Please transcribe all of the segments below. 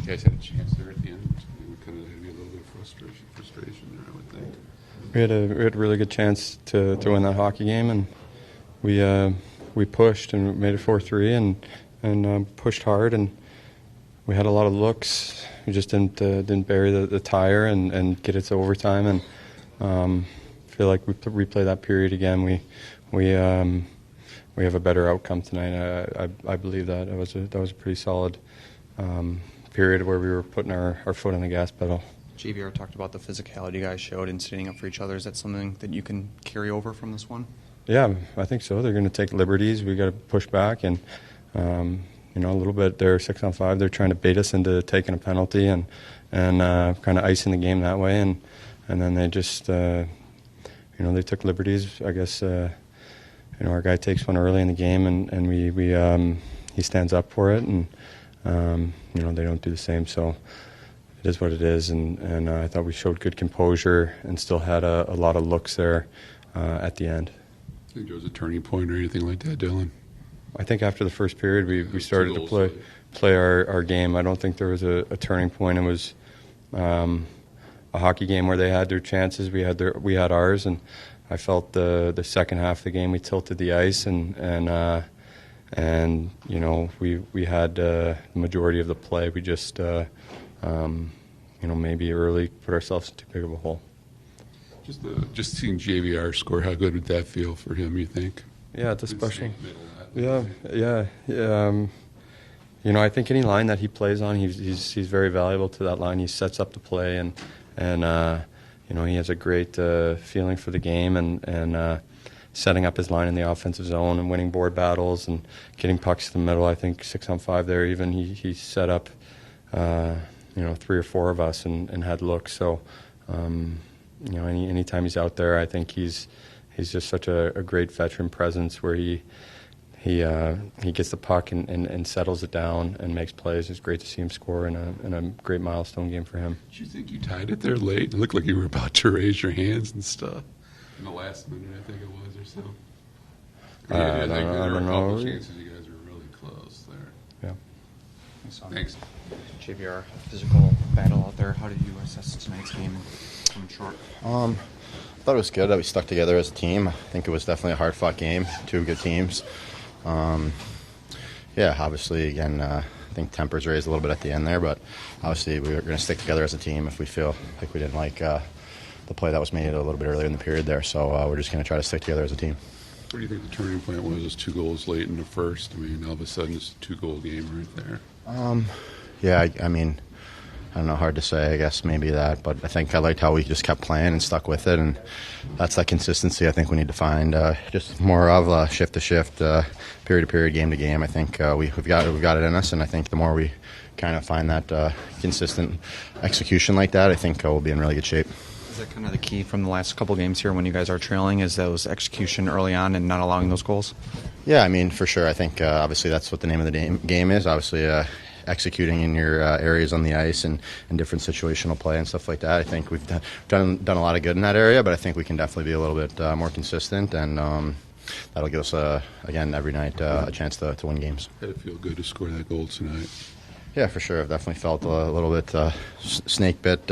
You guys had a chance there at the end. It kind of had a little bit of frustration there, I would think. We had a really good chance to win that hockey game, and we pushed and made it 4-3 and pushed hard, and we had a lot of looks. We just didn't bury the tire and get it to overtime, and feel like we replay that period again. We have a better outcome tonight. I believe that was a pretty solid period where we were putting our foot on the gas pedal. JVR talked about the physicality you guys showed in standing up for each other. Is that something that you can carry over from this one? Yeah, I think so. They're going to take liberties. We got to push back, and a little bit. They're 6-on-5. They're trying to bait us into taking a penalty and kind of icing the game that way, and then they just they took liberties. I guess our guy takes one early in the game, and we he stands up for it, and they don't do the same. So it is what it is, and I thought we showed good composure and still had a lot of looks there at the end. I think there was a turning point or anything like that, Dylan? I think after the first period we started to play our game. I don't think there was a turning point. It was a hockey game where they had their chances, we had ours, and I felt the second half of the game we tilted the ice and we had the majority of the play. We just maybe early put ourselves in too big of a hole. Just seeing JVR score, how good would that feel for him, you think? Yeah, it's a special. Yeah. I think any line that he plays on, he's very valuable to that line. He sets up the play, and he has a great feeling for the game and setting up his line in the offensive zone and winning board battles and getting pucks to the middle. I think 6-on-5 there, even he set up 3 or 4 of us and had looks. So anytime he's out there, I think he's just such a great veteran presence where he gets the puck and settles it down and makes plays. It's great to see him score in a great milestone game for him. Did you think you tied it there late? It looked like you were about to raise your hands and stuff in the last minute, I think it was, or so. I don't know. There were a couple chances you guys were really close there. Yeah. Thanks. JVR, physical battle out there. How did you assess tonight's game and coming short? I thought it was good that we stuck together as a team. I think it was definitely a hard-fought game, 2 good teams. Obviously, again, I think tempers raised a little bit at the end there, but obviously we were going to stick together as a team if we feel like we didn't like the play that was made a little bit earlier in the period there. So we're just going to try to stick together as a team. What do you think the turning point was? It's 2 goals late in the first. I mean, all of a sudden it's a 2-goal game right there. I don't know, hard to say, I guess, maybe that. But I think I liked how we just kept playing and stuck with it, and that's that consistency I think we need to find. Just more of a shift-to-shift, period-to-period, game-to-game. I think we've got it in us, and I think the more we kind of find that consistent execution like that, I think we'll be in really good shape. Is that kind of the key from the last couple games here when you guys are trailing, is those execution early on and not allowing those goals? Yeah, for sure. I think obviously that's what the name of the game is. Obviously, executing in your areas on the ice and different situational play and stuff like that. I think we've done a lot of good in that area, but I think we can definitely be a little bit more consistent, and that'll give us, again, every night a chance to win games. Did it feel good to score that goal tonight? Yeah, for sure. I've definitely felt a little bit snake bit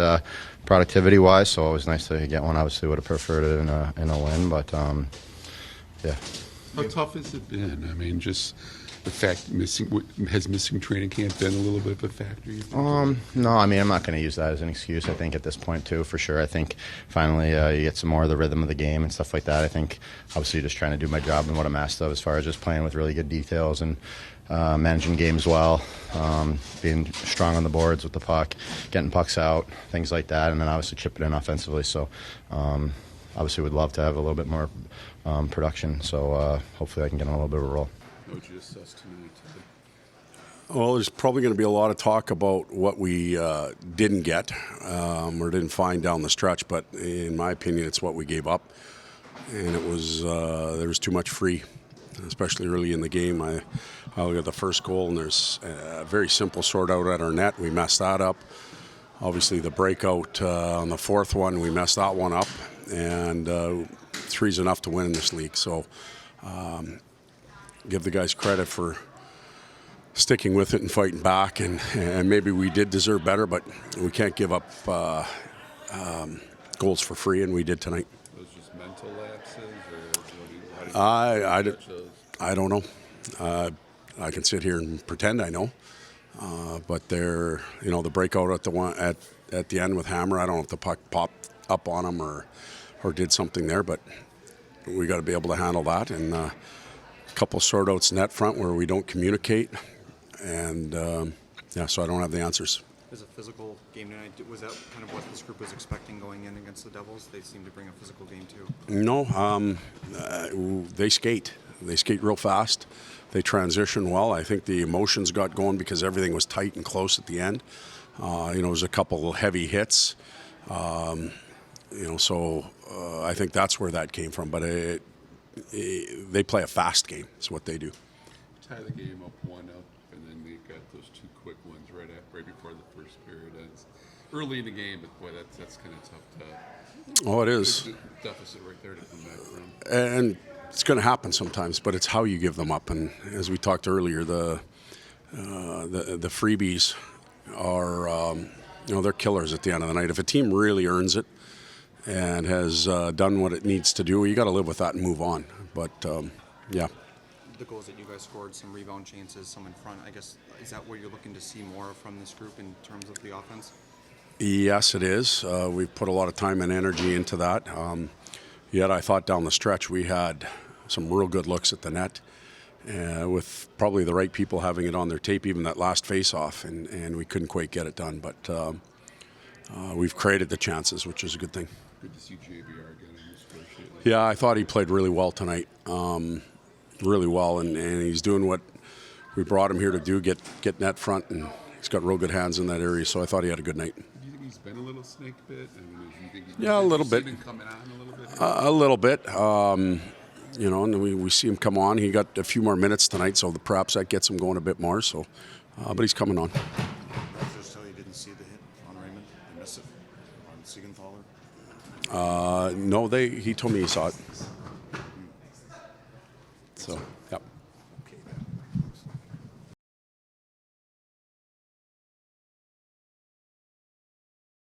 productivity-wise, so it was nice to get one. Obviously would have preferred it in a win, but yeah. How tough has it been? Just the fact missing training camp been a little bit of a factor? No, I'm not going to use that as an excuse. I think at this point too, for sure. I think finally you get some more of the rhythm of the game and stuff like that. I think obviously just trying to do my job and what I'm asked of as far as just playing with really good details and managing games well, being strong on the boards with the puck, getting pucks out, things like that, and then obviously chipping in offensively. So obviously would love to have a little bit more production. So hopefully I can get on a little bit of a roll. What would you assess tonight? Well, there's probably going to be a lot of talk about what we didn't get or didn't find down the stretch, but in my opinion, it's what we gave up. And it was there was too much free, especially early in the game. I look at the first goal, and there's a very simple sort out at our net. We messed that up. Obviously, the breakout on the fourth one, we messed that one up. And 3's enough to win in this league. So give the guys credit for sticking with it and fighting back, and maybe we did deserve better, but we can't give up goals for free, and we did tonight. Those just mental lapses, or I don't know. I can sit here and pretend I know, but they're the breakout at the end with Hammer. I don't know if the puck popped up on him or did something there, but we got to be able to handle that. And a couple sort outs net front where we don't communicate, and so I don't have the answers. It was a physical game tonight. Was that kind of what this group was expecting going in against the Devils? They seem to bring a physical game too. No, they skate. They skate real fast. They transition well. I think the emotions got going because everything was tight and close at the end. It was a couple heavy hits. So I think that's where that came from. But they play a fast game. Is what they do. tie the game up 1-0, and then they got those two quick ones right before the first period ends. Early in the game, but boy, that's kind of tough to. Oh, it is. Deficit right there to come back from. And it's going to happen sometimes, but it's how you give them up. And as we talked earlier, the freebies are, they're killers at the end of the night. If a team really earns it and has done what it needs to do, you got to live with that and move on. But yeah. The goals that you guys scored, some rebound chances, some in front. I guess is that what you're looking to see more from this group in terms of the offense? Yes, it is. We've put a lot of time and energy into that. Yet I thought down the stretch we had some real good looks at the net, with probably the right people having it on their tape, even that last face-off, and we couldn't quite get it done. But we've created the chances, which is a good thing. Good to see JBR again in this first year. Yeah, I thought he played really well tonight. Really well, and he's doing what we brought him here to do, get net front, and he's got real good hands in that area, so I thought he had a good night. Do you think he's been a little snake bit? I mean, do you think Yeah, a little bit. Been coming on a little bit? A little bit. And we see him come on. He got a few more minutes tonight, so perhaps that gets him going a bit more. So, but he's coming on. Just tell you didn't see the hit on Raymond. They missed it on Siegenthaler. No, he told me he saw it.